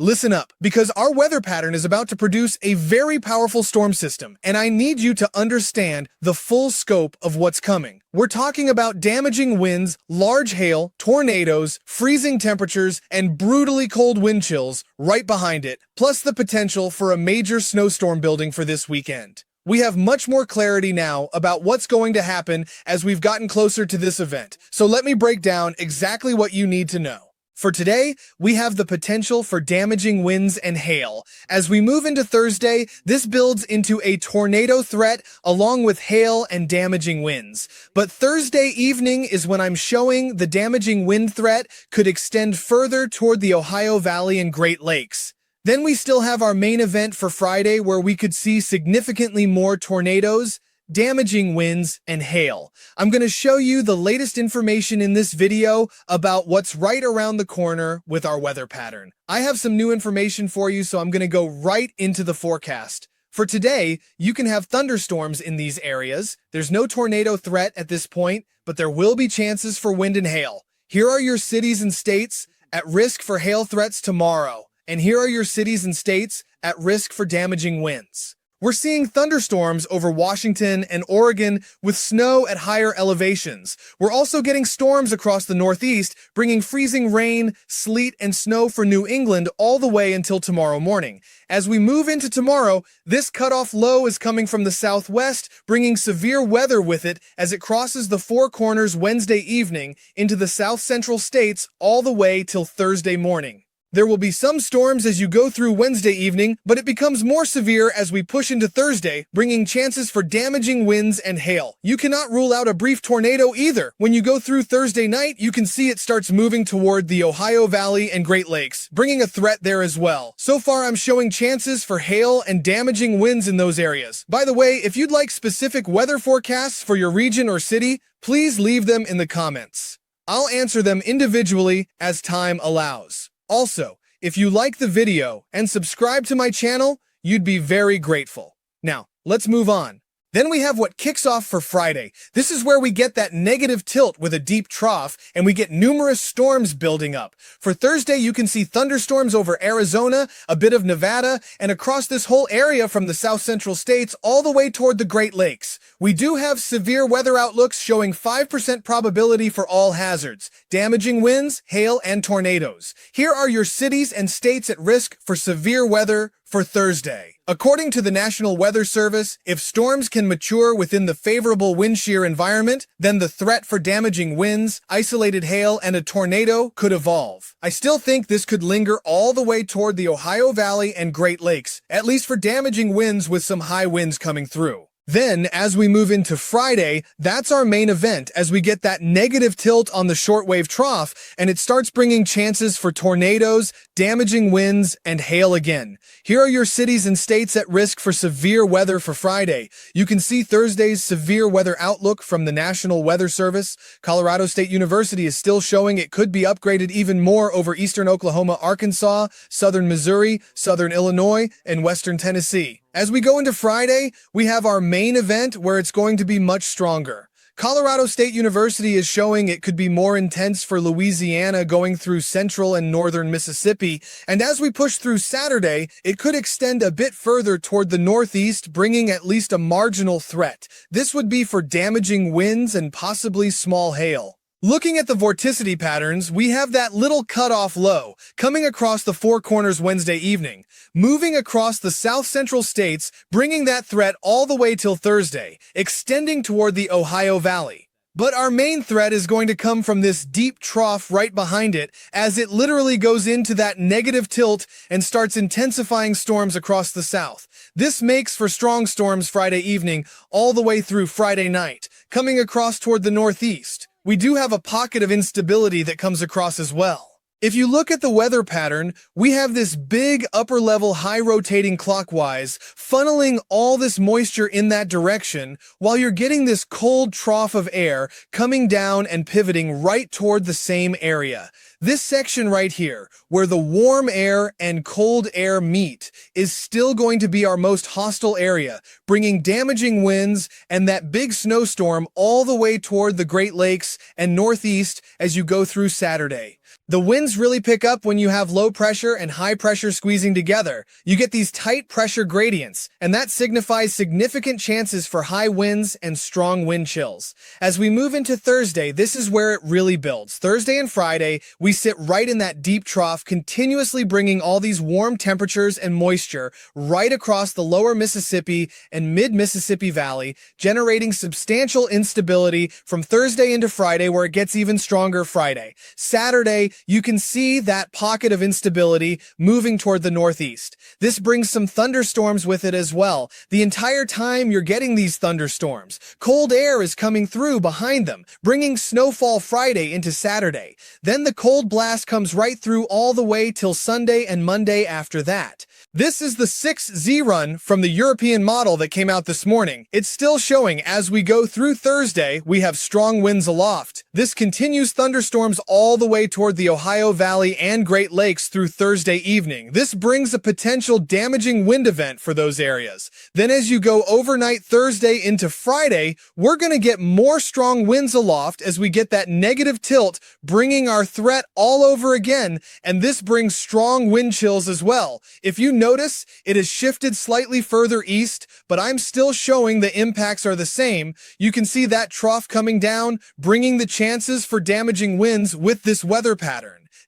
Listen up, because our weather pattern is about to produce a very powerful storm system, and I need you to understand the full scope of what's coming. We're talking about damaging winds, large hail, tornadoes, freezing temperatures, and brutally cold wind chills right behind it, plus the potential for a major snowstorm building for this weekend. We have much more clarity now about what's going to happen as we've gotten closer to this event, so let me break down exactly what you need to know. For today, we have the potential for damaging winds and hail. As we move into Thursday, this builds into a tornado threat along with hail and damaging winds. But Thursday evening is when I'm showing the damaging wind threat could extend further toward the Ohio Valley and Great Lakes. Then we still have our main event for Friday where we could see significantly more tornadoes, damaging winds, and hail. I'm going to show you the latest information in this video about what's right around the corner with our weather pattern. I have some new information for you, so I'm going to go right into the forecast. For today, you can have thunderstorms in these areas. There's no tornado threat at this point, but there will be chances for wind and hail. Here are your cities and states at risk for hail threats tomorrow. And here are your cities and states at risk for damaging winds. We're seeing thunderstorms over Washington and Oregon with snow at higher elevations. We're also getting storms across the Northeast, bringing freezing rain, sleet, and snow for New England all the way until tomorrow morning. As we move into tomorrow, this cutoff low is coming from the southwest, bringing severe weather with it as it crosses the Four Corners Wednesday evening into the south-central states all the way till Thursday morning. There will be some storms as you go through Wednesday evening, but it becomes more severe as we push into Thursday, bringing chances for damaging winds and hail. You cannot rule out a brief tornado either. When you go through Thursday night, you can see it starts moving toward the Ohio Valley and Great Lakes, bringing a threat there as well. So far, I'm showing chances for hail and damaging winds in those areas. By the way, if you'd like specific weather forecasts for your region or city, please leave them in the comments. I'll answer them individually as time allows. Also, if you like the video and subscribe to my channel, you'd be very grateful. Now, let's move on. Then we have what kicks off for Friday. This is where we get that negative tilt with a deep trough, and we get numerous storms building up. For Thursday, you can see thunderstorms over Arizona, a bit of Nevada, and across this whole area from the south central states all the way toward the Great Lakes. We do have severe weather outlooks showing 5% probability for all hazards, damaging winds, hail, and tornadoes. Here are your cities and states at risk for severe weather for Thursday. According to the National Weather Service, if storms can mature within the favorable wind shear environment, then the threat for damaging winds, isolated hail, and a tornado could evolve. I still think this could linger all the way toward the Ohio Valley and Great Lakes, at least for damaging winds with some high winds coming through. Then, as we move into Friday, that's our main event as we get that negative tilt on the shortwave trough, and it starts bringing chances for tornadoes, damaging winds, and hail again. Here are your cities and states at risk for severe weather for Friday. You can see Thursday's severe weather outlook from the National Weather Service. Colorado State University is still showing it could be upgraded even more over eastern Oklahoma, Arkansas, southern Missouri, southern Illinois, and western Tennessee. As we go into Friday, we have our main event where it's going to be much stronger. Colorado State University is showing it could be more intense for Louisiana going through central and northern Mississippi, and as we push through Saturday, it could extend a bit further toward the northeast, bringing at least a marginal threat. This would be for damaging winds and possibly small hail. Looking at the vorticity patterns, we have that little cutoff low coming across the Four Corners Wednesday evening, moving across the south-central states, bringing that threat all the way till Thursday, extending toward the Ohio Valley. But our main threat is going to come from this deep trough right behind it as it literally goes into that negative tilt and starts intensifying storms across the south. This makes for strong storms Friday evening all the way through Friday night, coming across toward the northeast. We do have a pocket of instability that comes across as well. If you look at the weather pattern, we have this big upper-level high rotating clockwise, funneling all this moisture in that direction, while you're getting this cold trough of air coming down and pivoting right toward the same area. This section right here, where the warm air and cold air meet, is still going to be our most hostile area, bringing damaging winds and that big snowstorm all the way toward the Great Lakes and Northeast as you go through Saturday. The winds really pick up when you have low pressure and high pressure squeezing together. You get these tight pressure gradients, and that signifies significant chances for high winds and strong wind chills. As we move into Thursday, this is where it really builds. Thursday and Friday, we sit right in that deep trough, continuously bringing all these warm temperatures and moisture right across the lower Mississippi and mid-Mississippi Valley, generating substantial instability from Thursday into Friday, where it gets even stronger Friday. Saturday, you can see that pocket of instability moving toward the northeast. This brings some thunderstorms with it as well. The entire time you're getting these thunderstorms, cold air is coming through behind them, bringing snowfall Friday into Saturday. Then the cold blast comes right through all the way till Sunday and Monday after that. This is the 6Z run from the European model that came out this morning. It's still showing as we go through Thursday, we have strong winds aloft. This continues thunderstorms all the way toward the Ohio Valley and Great Lakes through Thursday evening. This brings a potential damaging wind event for those areas. Then as you go overnight Thursday into Friday, we're going to get more strong winds aloft as we get that negative tilt, bringing our threat all over again, and this brings strong wind chills as well. If you notice, it has shifted slightly further east, but I'm still showing the impacts are the same. You can see that trough coming down, bringing the chances for damaging winds with this weather pattern.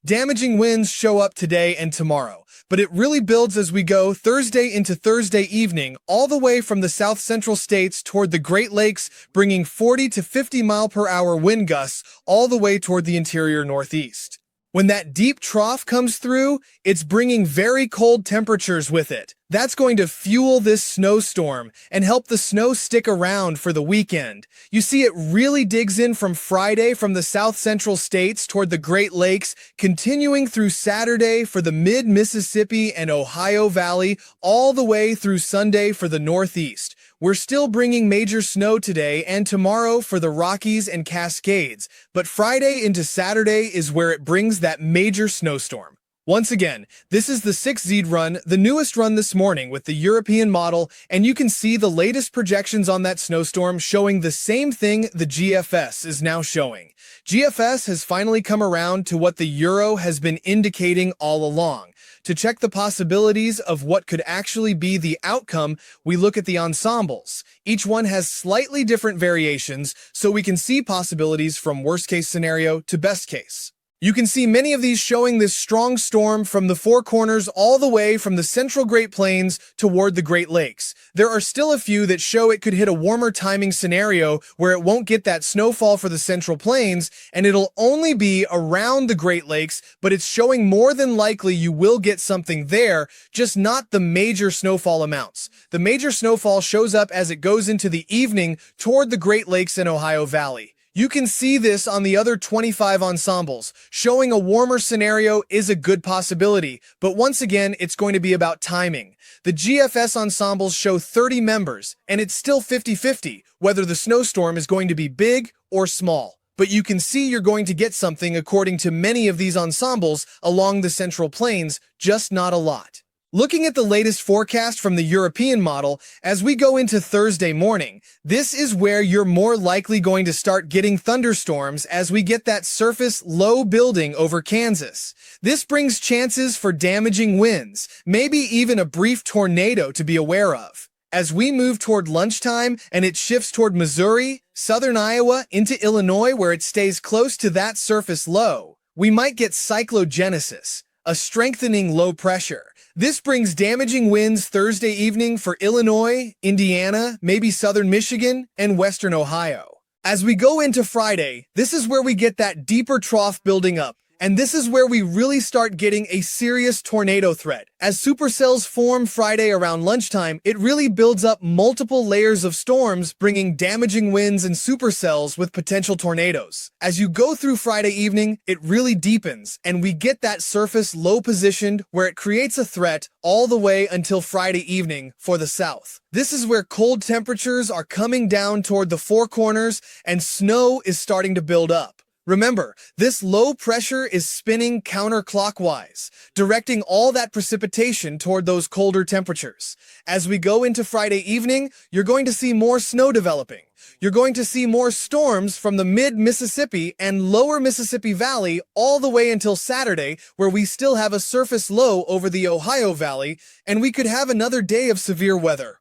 Damaging winds show up today and tomorrow, but it really builds as we go Thursday into Thursday evening, all the way from the south central states toward the Great Lakes, bringing 40 to 50 mile per hour wind gusts all the way toward the interior northeast. When that deep trough comes through, it's bringing very cold temperatures with it. That's going to fuel this snowstorm and help the snow stick around for the weekend. You see, it really digs in from Friday from the south central states toward the Great Lakes, continuing through Saturday for the mid-Mississippi and Ohio Valley, all the way through Sunday for the Northeast. We're still bringing major snow today and tomorrow for the Rockies and Cascades, but Friday into Saturday is where it brings that major snowstorm. Once again, this is the 6Z run, the newest run this morning with the European model, and you can see the latest projections on that snowstorm showing the same thing the GFS is now showing. GFS has finally come around to what the Euro has been indicating all along. To check the possibilities of what could actually be the outcome, we look at the ensembles. Each one has slightly different variations, so we can see possibilities from worst case scenario to best case. You can see many of these showing this strong storm from the Four Corners all the way from the central Great Plains toward the Great Lakes. There are still a few that show it could hit a warmer timing scenario where it won't get that snowfall for the Central Plains and it'll only be around the Great Lakes, but it's showing more than likely you will get something there, just not the major snowfall amounts. The major snowfall shows up as it goes into the evening toward the Great Lakes and Ohio Valley. You can see this on the other 25 ensembles. Showing a warmer scenario is a good possibility, but once again, it's going to be about timing. The GFS ensembles show 30 members, and it's still 50-50 whether the snowstorm is going to be big or small. But you can see you're going to get something according to many of these ensembles along the Central Plains, just not a lot. Looking at the latest forecast from the European model, as we go into Thursday morning, this is where you're more likely going to start getting thunderstorms as we get that surface low building over Kansas. This brings chances for damaging winds, maybe even a brief tornado to be aware of. As we move toward lunchtime and it shifts toward Missouri, southern Iowa, into Illinois where it stays close to that surface low, we might get cyclogenesis, a strengthening low pressure. This brings damaging winds Thursday evening for Illinois, Indiana, maybe southern Michigan, and western Ohio. As we go into Friday, this is where we get that deeper trough building up, and this is where we really start getting a serious tornado threat. As supercells form Friday around lunchtime, it really builds up multiple layers of storms, bringing damaging winds and supercells with potential tornadoes. As you go through Friday evening, it really deepens, and we get that surface low positioned where it creates a threat all the way until Friday evening for the south. This is where cold temperatures are coming down toward the Four Corners and snow is starting to build up. Remember, this low pressure is spinning counterclockwise, directing all that precipitation toward those colder temperatures. As we go into Friday evening, you're going to see more snow developing. You're going to see more storms from the mid-Mississippi and lower Mississippi Valley all the way until Saturday, where we still have a surface low over the Ohio Valley, and we could have another day of severe weather.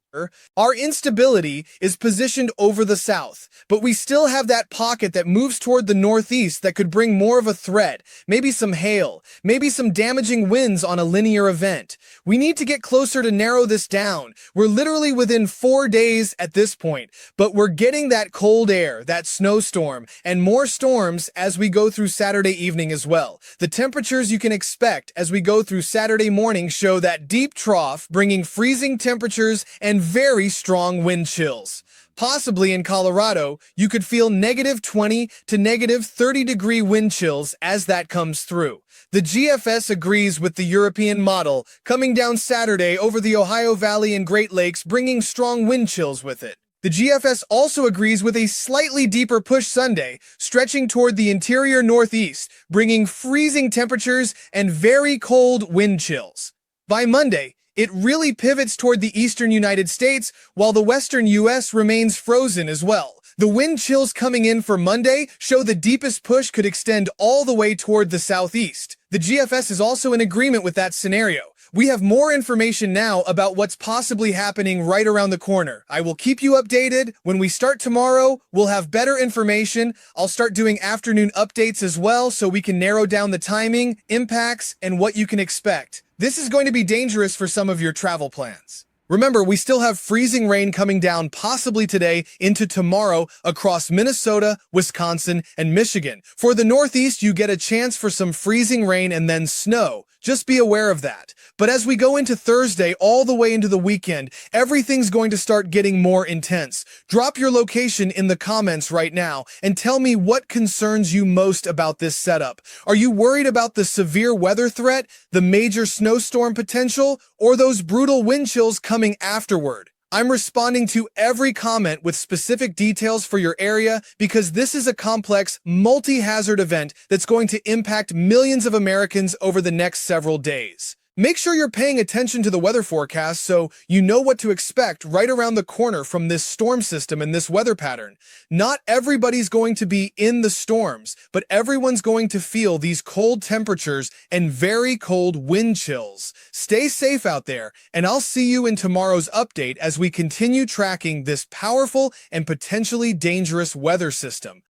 Our instability is positioned over the south, but we still have that pocket that moves toward the northeast that could bring more of a threat, maybe some hail, maybe some damaging winds on a linear event. We need to get closer to narrow this down. We're literally within 4 days at this point, but we're getting that cold air, that snowstorm, and more storms as we go through Saturday evening as well. The temperatures you can expect as we go through Saturday morning show that deep trough, bringing freezing temperatures and very strong wind chills. Possibly in Colorado, you could feel -20 to -30-degree wind chills as that comes through. The GFS agrees with the European model, coming down Saturday over the Ohio Valley and Great Lakes, bringing strong wind chills with it. The GFS also agrees with a slightly deeper push Sunday, stretching toward the interior northeast, bringing freezing temperatures and very cold wind chills. By Monday, it really pivots toward the eastern United States, while the western U.S. remains frozen as well. The wind chills coming in for Monday show the deepest push could extend all the way toward the southeast. The GFS is also in agreement with that scenario. We have more information now about what's possibly happening right around the corner. I will keep you updated. When we start tomorrow, we'll have better information. I'll start doing afternoon updates as well so we can narrow down the timing, impacts, and what you can expect. This is going to be dangerous for some of your travel plans. Remember, we still have freezing rain coming down possibly today into tomorrow across Minnesota, Wisconsin, and Michigan. For the Northeast, you get a chance for some freezing rain and then snow. Just be aware of that. But as we go into Thursday all the way into the weekend, everything's going to start getting more intense. Drop your location in the comments right now and tell me what concerns you most about this setup. Are you worried about the severe weather threat, the major snowstorm potential, or those brutal wind chills coming afterward? I'm responding to every comment with specific details for your area because this is a complex, multi-hazard event that's going to impact millions of Americans over the next several days. Make sure you're paying attention to the weather forecast so you know what to expect right around the corner from this storm system and this weather pattern. Not everybody's going to be in the storms, but everyone's going to feel these cold temperatures and very cold wind chills. Stay safe out there, and I'll see you in tomorrow's update as we continue tracking this powerful and potentially dangerous weather system.